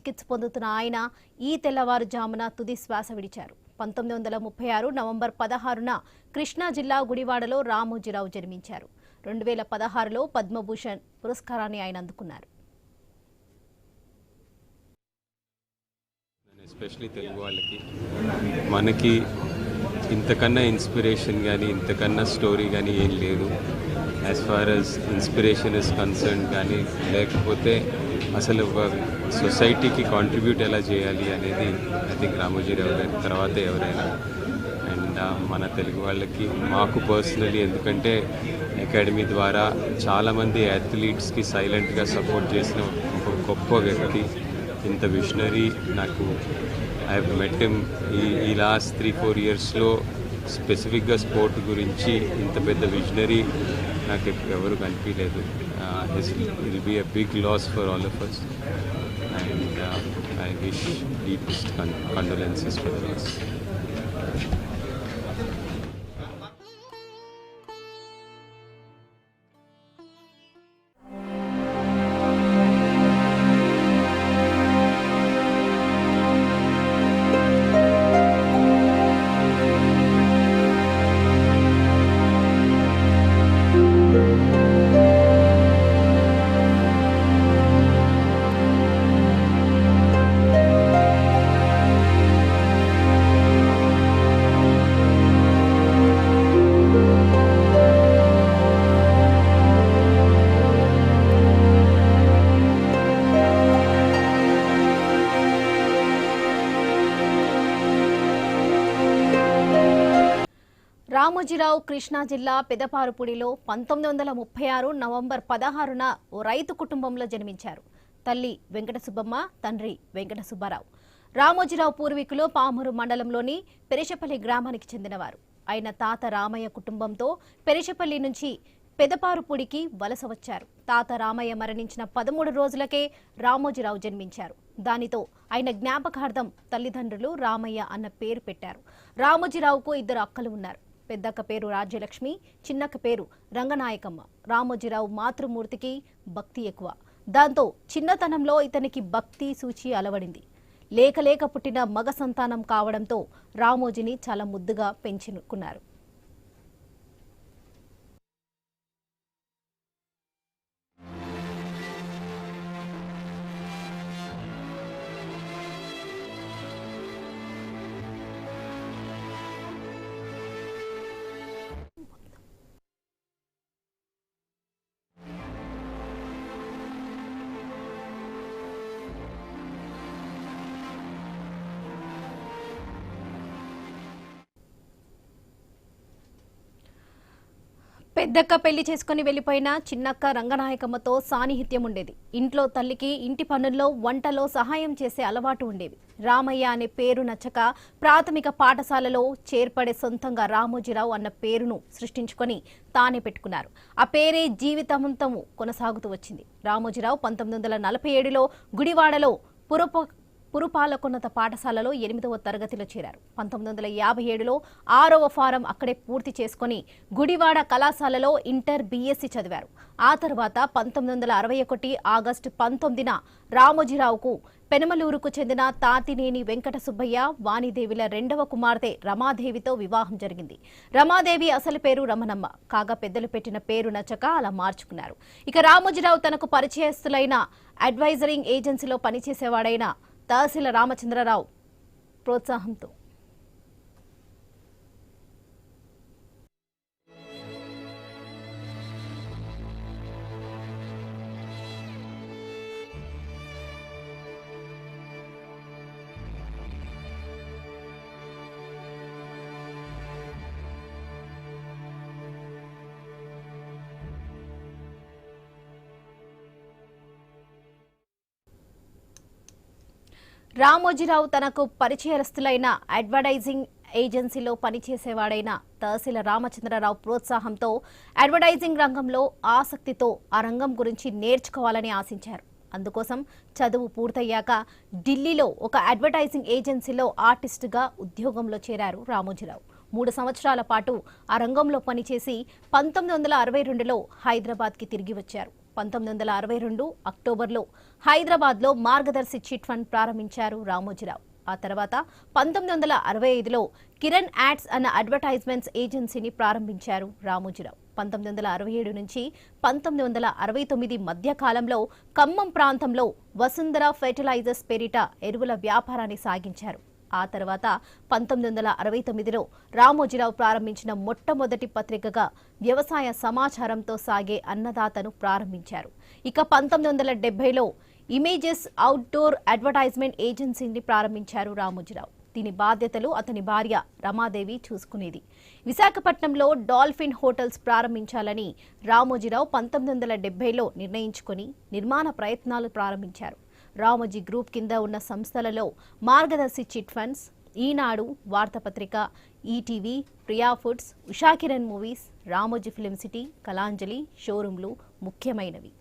చికిత్స పొందుతున్న ఆయన ఈ తెల్లవారుజామున తుది శ్వాస విడిచారు. 1936 నవంబర్ 16న కృష్ణా జిల్లా గుడివాడలో రామోజీరావు జన్మించారు. 2016లో పద్మభూషణ్ పురస్కారాన్ని ఆయన అందుకున్నారు. ఎస్పెషల్లీ తెలుగు వాళ్ళకి మనకి ఇంతకన్నా ఇన్స్పిరేషన్ కానీ ఇంతకన్నా స్టోరీ కానీ ఏం లేదు. As far as inspiration is concern కానీ లేకపోతే అసలు సొసైటీకి కాంట్రిబ్యూట్ ఎలా చేయాలి అనేది ఐ థింక్ రామోజీరావు గారి తర్వాతే ఎవరైనా. అండ్ మన తెలుగు వాళ్ళకి మాకు పర్సనలీ ఎందుకంటే అకాడమీ ద్వారా చాలామంది అథ్లీట్స్కి సైలెంట్గా సపోర్ట్ చేసిన ఒక గొప్ప వ్యక్తి, ఇంత విషనరీ. నాకు ఐ హ్యావ్ మెట్ హిమ్ ఈ లాస్ట్ 3-4 ఇయర్స్లో స్పెసిఫిక్గా స్పోర్ట్ గురించి ఇంత పెద్ద విజనరీ నాకు ఎవరు కనిపించలేదు. Will be a big loss for all of us and I wish deepest condolences for the loss. Ramoji Rao Krishna జిల్లా పెదపారుపూడిలో 1936 నవంబర్ 16న ఓ రైతు కుటుంబంలో జన్మించారు. తల్లి వెంకట సుబ్బమ్మ, తండ్రి వెంకట సుబ్బారావు. రామోజీరావు పూర్వీకులు పామూరు మండలంలోని పెరిశపల్లి గ్రామానికి చెందినవారు. ఆయన తాత రామయ్య కుటుంబంతో పెరిశపల్లి నుంచి పెదపారుపూడికి వలస వచ్చారు. తాత రామయ్య మరణించిన 13 రోజులకే రామోజీరావు జన్మించారు. దానితో ఆయన జ్ఞాపకార్థం తల్లిదండ్రులు రామయ్య అన్న పేరు పెట్టారు. రామోజీరావుకు 2 అక్కలు ఉన్నారు. పెద్దక్క పేరు రాజ్యలక్ష్మి, చిన్నక్క పేరు రంగనాయకమ్మ. రామోజీరావు మాతృమూర్తికి భక్తి ఎక్కువ. దాంతో చిన్నతనంలో ఇతనికి భక్తి సూచి అలవడింది. లేక పుట్టిన మగ సంతానం కావడంతో రామోజీని చాలా ముద్దుగా పెంచుకున్నారు. పెద్దక్క పెళ్లి చేసుకుని వెళ్లిపోయిన చిన్నక్క రంగనాయకమ్మతో సాన్నిహిత్యం ఉండేది. ఇంట్లో తల్లికి ఇంటి పనుల్లో వంటలో సహాయం చేసే అలవాటు ఉండేది. రామయ్య అనే పేరు నచ్చక ప్రాథమిక పాఠశాలలో చేర్పడే సొంతంగా రామోజీరావు అన్న పేరును సృష్టించుకొని తానే పెట్టుకున్నారు. ఆ పేరే జీవితాంతము కొనసాగుతూ వచ్చింది. రామోజీరావు 1947లో గుడివాడలో పురపాలకోన్నత పాఠశాలలో 8వ తరగతిలో చేరారు. 1957లో 6వ ఫారం అక్కడే పూర్తి చేసుకుని గుడివాడ కళాశాలలో ఇంటర్ BSc చదివారు. ఆ తర్వాత 1961 ఆగస్టు 19న రామోజీరావుకు పెనమలూరుకు చెందిన తాతినేని వెంకట సుబ్బయ్య, వాణిదేవిల 2వ కుమార్తె రమాదేవితో వివాహం జరిగింది. రమాదేవి అసలు పేరు రమణమ్మ కాగా పెద్దలు పెట్టిన పేరు నచ్చక అలా మార్చుకున్నారు. ఇక రామోజీరావు తనకు పరిచయస్తులైన అడ్వైజరింగ్ ఏజెన్సీలో పనిచేసేవాడైన తహసీల రామచంద్రరావు ప్రోత్సాహంతో రామోజీరావు తనకు పరిచయస్తులైన అడ్వర్టైజింగ్ ఏజెన్సీలో పనిచేసేవాడైన తహసీల రామచంద్రరావు ప్రోత్సాహంతో అడ్వర్టైజింగ్ రంగంలో ఆసక్తితో ఆ రంగం గురించి నేర్చుకోవాలని ఆశించారు. అందుకోసం చదువు పూర్తయ్యాక ఢిల్లీలో ఒక అడ్వర్టైజింగ్ ఏజెన్సీలో ఆర్టిస్టుగా ఉద్యోగంలో చేరారు రామోజీరావు. 3 సంవత్సరాల పాటు ఆ రంగంలో పనిచేసి 1962లో హైదరాబాద్కి తిరిగి వచ్చారు. 1962 అక్టోబర్లో హైదరాబాద్లో మార్గదర్శి చిట్ ఫండ్ ప్రారంభించారు రామోజీరావు. ఆ తర్వాత 1965లో కిరణ్ యాడ్స్ అన్న అడ్వర్టైజ్మెంట్స్ ఏజెన్సీని ప్రారంభించారు రామోజీరావు. 1967 నుంచి 1969 మధ్య కాలంలో ఖమ్మం ప్రాంతంలో వసుంధర ఫెర్టిలైజర్స్ పేరిట ఎరువుల వ్యాపారాన్ని సాగించారు. ఆ తర్వాత 1969లో రామోజీరావు ప్రారంభించిన మొట్టమొదటి పత్రికగా వ్యవసాయ సమాచారంతో సాగే అన్నదాతను ప్రారంభించారు. ఇక 1970లో ఇమేజెస్ అవుట్డోర్ అడ్వర్టైజ్మెంట్ ఏజెన్సీని ప్రారంభించారు రామోజీరావు. దీని బాధ్యతలు అతని భార్య రమాదేవి చూసుకునేది. విశాఖపట్నంలో డాల్ఫిన్ హోటల్స్ ప్రారంభించాలని రామోజీరావు 1970లో నిర్ణయించుకొని నిర్మాణ ప్రయత్నాలు ప్రారంభించారు. రామోజీ గ్రూప్ కింద ఉన్న సంస్థలలో మార్గదర్శి చిట్ ఫండ్స్, ఈనాడు వార్తాపత్రిక, ETV, Priya foods, Usha Kiran movies, Ramoji film city, Kalanjali షోరూంలు ముఖ్యమైనవి.